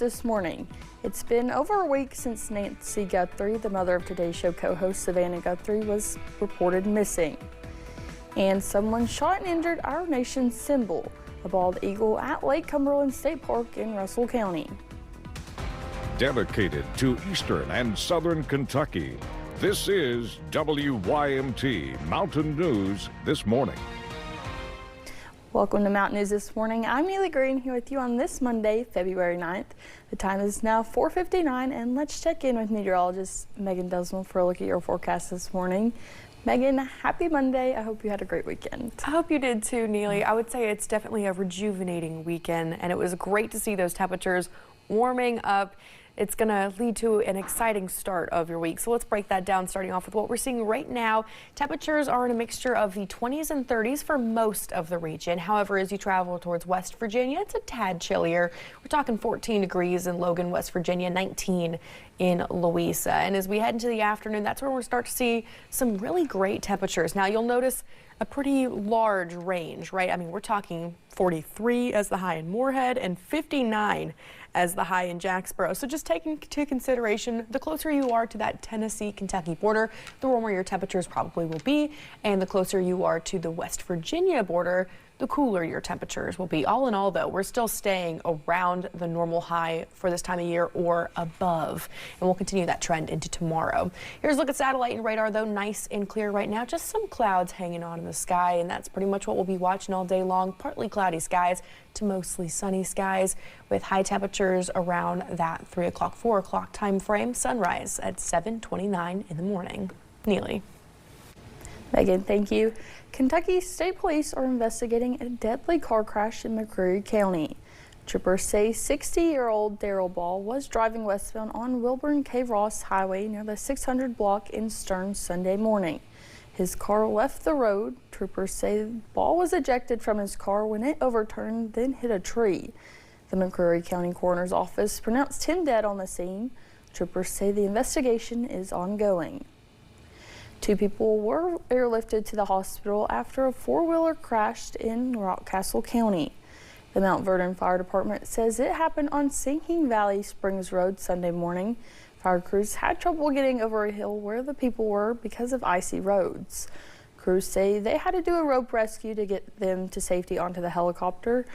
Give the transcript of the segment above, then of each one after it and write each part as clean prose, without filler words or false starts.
This morning. It's been over a week since Nancy Guthrie, the mother of Today Show co-host Savannah Guthrie, was reported missing. And someone shot and injured our nation's symbol, a bald eagle, at Lake Cumberland State Park in Russell County. Dedicated to Eastern and Southern Kentucky, this is WYMT Mountain News This Morning. Welcome to Mountain News This Morning. I'm Neely Green here with you on this Monday, February 9th. The time is now 4:59, and let's check in with meteorologist Megan Desmond for a look at your forecast this morning. Megan, happy Monday. I hope you had a great weekend. I hope you did too, Neely. I would say it's definitely a rejuvenating weekend, and it was great to see those temperatures warming up. It's going to lead to an exciting start of your week. So let's break that down, starting off with what we're seeing right now. Temperatures are in a mixture of the 20s and 30s for most of the region. However, as you travel towards West Virginia, it's a tad chillier. We're talking 14 degrees in Logan, West Virginia, 19 in Louisa. And as we head into the afternoon, that's where we'll start to see some really great temperatures. Now, you'll notice a pretty large range, right? I mean, we're talking 43 as the high in Moorhead and 59 as the high in Jacksboro. So just taking into consideration, the closer you are to that Tennessee-Kentucky border, the warmer your temperatures probably will be. And the closer you are to the West Virginia border, the cooler your temperatures will be. All in all, though, we're still staying around the normal high for this time of year or above. And we'll continue that trend into tomorrow. Here's a look at satellite and radar, though. Nice and clear right now. Just some clouds hanging on in the sky, and that's pretty much what we'll be watching all day long. Partly cloudy skies to mostly sunny skies with high temperatures around that 3 o'clock, 4 o'clock time frame. Sunrise at 7:29 in the morning. Neely. Megan, thank you. Kentucky State Police are investigating a deadly car crash in McCreary County. Troopers say 60-year-old Daryl Ball was driving westbound on Wilburn K. Ross Highway near the 600 block in Stearns Sunday morning. His car left the road. Troopers say Ball was ejected from his car when it overturned, then hit a tree. The McCreary County Coroner's Office pronounced him dead on the scene. Troopers say the investigation is ongoing. 2 people were airlifted to the hospital after a 4-wheeler crashed in Rockcastle County. The Mount Vernon Fire Department says it happened on Sinking Valley Springs Road Sunday morning. Fire crews had trouble getting over a hill where the people were because of icy roads. Crews say they had to do a rope rescue to get them to safety onto the helicopter.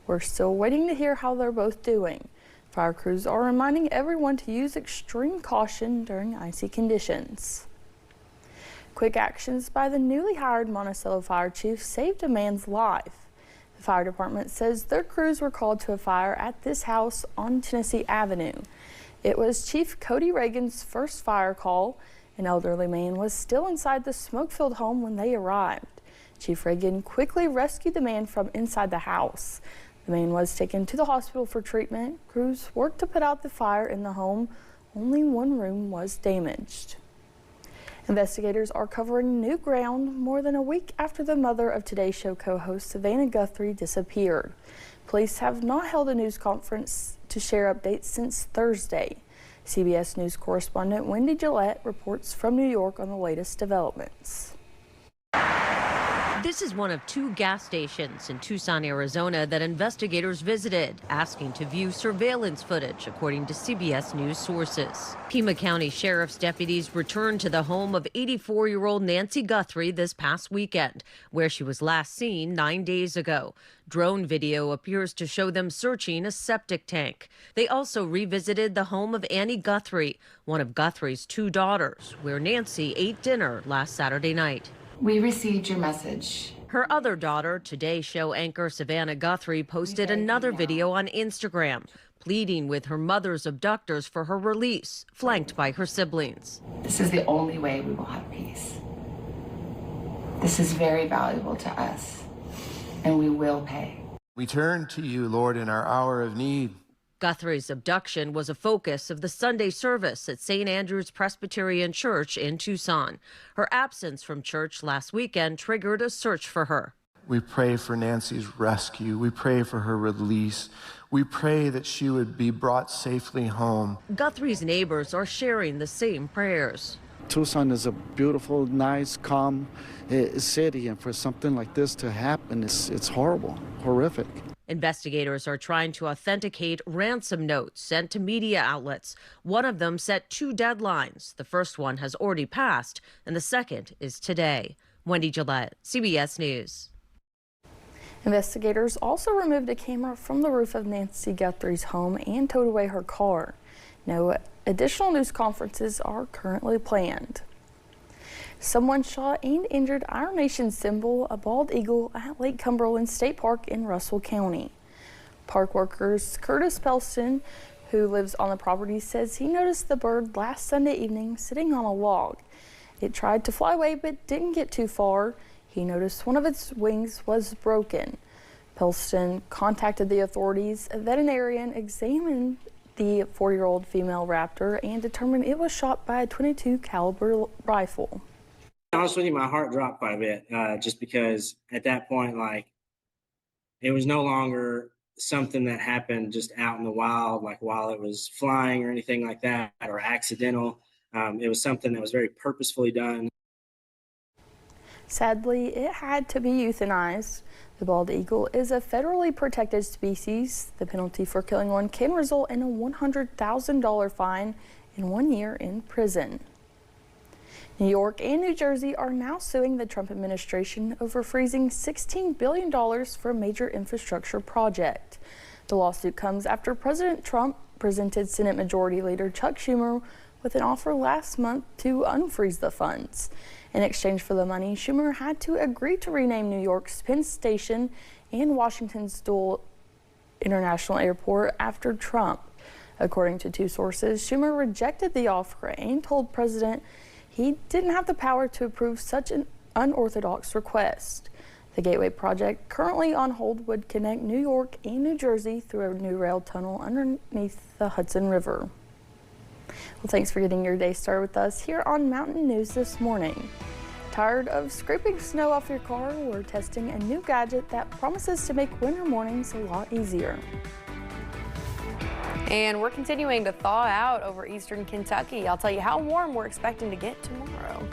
We're still waiting to hear how they're both doing. Fire crews are reminding everyone to use extreme caution during icy conditions. Quick actions by the newly hired Monticello Fire Chief saved a man's life. The fire department says their crews were called to a fire at this house on Tennessee Avenue. It was Chief Cody Reagan's first fire call. An elderly man was still inside the smoke-filled home when they arrived. Chief Reagan quickly rescued the man from inside the house. The man was taken to the hospital for treatment. Crews worked to put out the fire in the home. Only one room was damaged. Investigators are covering new ground more than a week after the mother of Today Show co-host Savannah Guthrie disappeared. Police have not held a news conference to share updates since Thursday. CBS News correspondent Wendy Gillette reports from New York on the latest developments. This is one of 2 gas stations in Tucson, Arizona that investigators visited, asking to view surveillance footage, according to CBS News sources. Pima County Sheriff's deputies returned to the home of 84-year-old Nancy Guthrie this past weekend, where she was last seen 9 days ago. Drone video appears to show them searching a septic tank. They also revisited the home of Annie Guthrie, one of Guthrie's 2 daughters, where Nancy ate dinner last Saturday night. We received your message. Her other daughter, Today Show anchor Savannah Guthrie, posted another video on Instagram, pleading with her mother's abductors for her release, flanked by her siblings. This is the only way we will have peace. This is very valuable to us, and we will pay. We turn to you, Lord, in our hour of need. Guthrie's abduction was a focus of the Sunday service at St. Andrew's Presbyterian Church in Tucson. Her absence from church last weekend triggered a search for her. We pray for Nancy's rescue. We pray for her release. We pray that she would be brought safely home. Guthrie's neighbors are sharing the same prayers. Tucson is a beautiful, nice, calm city, and for something like this to happen, it's horrible, horrific. Investigators are trying to authenticate ransom notes sent to media outlets. One of them set 2 deadlines. The first one has already passed, and the second is today. Wendy Gillette, CBS News. Investigators also removed a camera from the roof of Nancy Guthrie's home and towed away her car. No additional news conferences are currently planned. Someone shot and injured our nation's symbol, a bald eagle, at Lake Cumberland State Park in Russell County. Park workers Curtis Pelston, who lives on the property, says he noticed the bird last Sunday evening sitting on a log. It tried to fly away but didn't get too far. He noticed one of its wings was broken. Pelston contacted the authorities. A veterinarian examined the 4-year-old female raptor and determined it was shot by a .22 caliber rifle. Honestly with you, my heart dropped quite a bit, just because at that point, like, it was no longer something that happened just out in the wild, like while it was flying or anything like that, or accidental. It was something that was very purposefully done. Sadly, it had to be euthanized. The bald eagle is a federally protected species. The penalty for killing one can result in a $100,000 fine and 1 year in prison. New York and New Jersey are now suing the Trump administration over freezing $16 billion for a major infrastructure project. The lawsuit comes after President Trump presented Senate Majority Leader Chuck Schumer with an offer last month to unfreeze the funds. In exchange for the money, Schumer had to agree to rename New York's Penn Station and Washington's Dulles International Airport after Trump. According to 2 sources, Schumer rejected the offer and told President he didn't have the power to approve such an unorthodox request. The Gateway project, currently on hold, would connect New York and New Jersey through a new rail tunnel underneath the Hudson River. Well, thanks for getting your day started with us here on Mountain News this morning. Tired of scraping snow off your car? We're testing a new gadget that promises to make winter mornings a lot easier. And we're continuing to thaw out over eastern Kentucky. I'll tell you how warm we're expecting to get tomorrow.